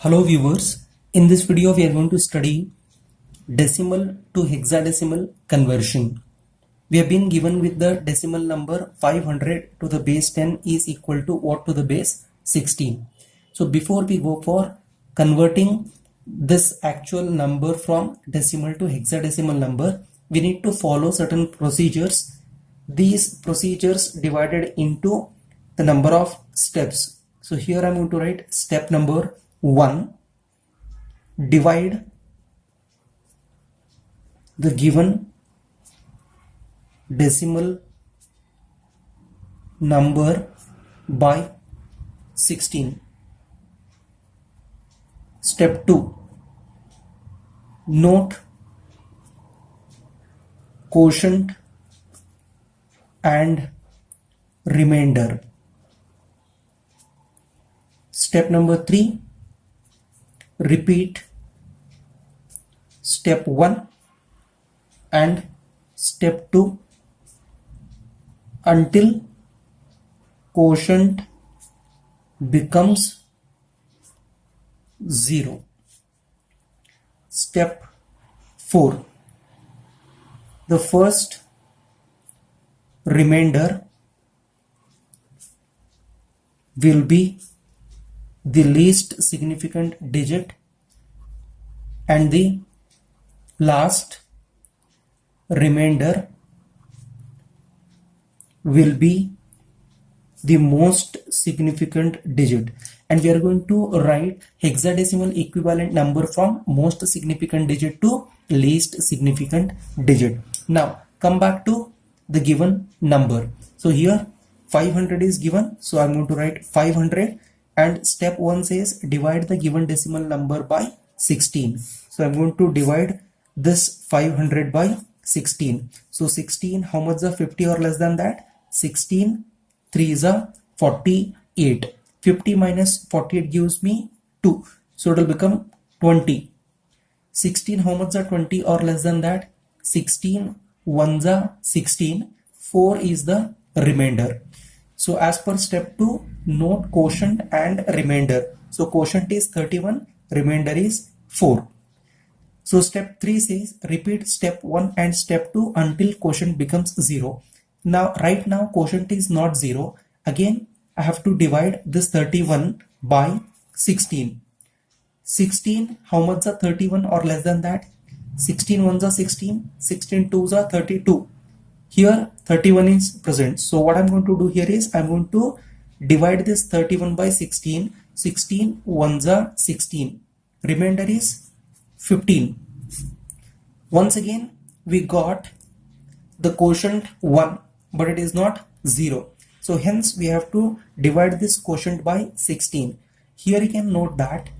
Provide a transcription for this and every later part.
Hello viewers, in this video we are going to study decimal to hexadecimal conversion. We have been given with the decimal number 500 to the base 10 is equal to what to the base 16. So before we go for converting this actual number from decimal to hexadecimal number, we need to follow certain procedures. These procedures divided into the number of steps. So here I am going to write step number 1, divide the given decimal number by 16. Step 2, note quotient and remainder. Step number 3, repeat step 1 and step 2 until quotient becomes 0. Step 4, the first remainder will be the least significant digit and the last remainder will be the most significant digit, and we are going to write hexadecimal equivalent number from most significant digit to least significant digit. Now come back to the given number. So here 500 is given, so I'm going to write 500, and step 1 says divide the given decimal number by 16. So I'm going to divide this 500 by 16. So 16, how much is 50 or less than that? 16 3 is 48. 50 minus 48 gives me 2, so it will become 20. 16, how much is 20 or less than that? 16 1s are 16. 4 is the remainder. So as per step 2, note quotient and remainder. So quotient is 31, remainder is 4. So step 3 says repeat step 1 and step 2 until quotient becomes 0. Now right now quotient is not 0. Again I have to divide this 31 by 16. 16, how much are 31 or less than that? 16 1s are 16, 16 2s are 32. Here 31 is present. So what I'm going to do here is I'm going to divide this 31 by 16. 16 1s are 16. Remainder is 15. Once again we got the quotient 1, but it is not 0. So hence we have to divide this quotient by 16. Here you can note that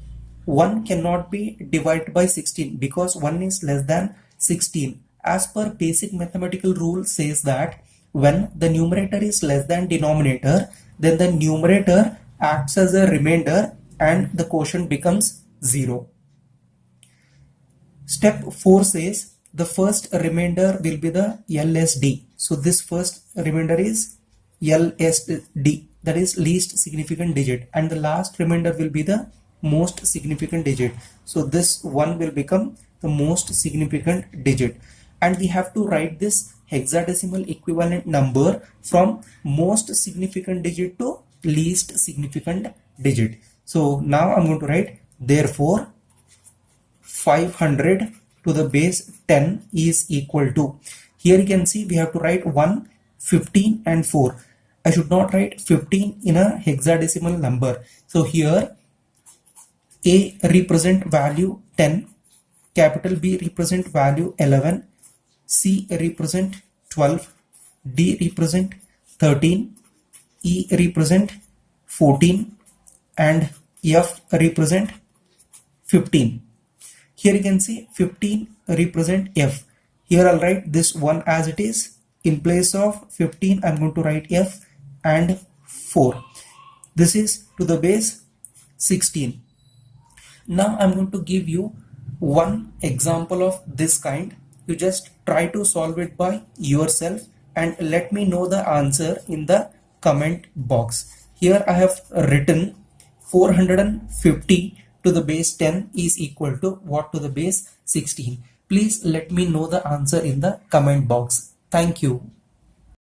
1 cannot be divided by 16 because 1 is less than 16. As per basic mathematical rule says that when the numerator is less than denominator, then the numerator acts as a remainder and the quotient becomes 0. Step 4 says the first remainder will be the LSD. So this first remainder is LSD, that is least significant digit, and the last remainder will be the most significant digit. So this one will become the most significant digit, and we have to write this hexadecimal equivalent number from most significant digit to least significant digit. So now I'm going to write therefore 500 to the base 10 is equal to, here you can see we have to write 1, 15 and 4. I should not write 15 in a hexadecimal number. So here A represent value 10, capital B represent value 11, C represent 12, D represent 13, E represent 14 and F represent 15. Here you can see 15 represent F. Here I'll write this one as it is. In place of 15 I'm going to write F and 4. This is to the base 16. Now I'm going to give you one example of this kind. You just try to solve it by yourself and let me know the answer in the comment box. Here I have written 450 to the base 10 is equal to what to the base 16? Please let me know the answer in the comment box. Thank you.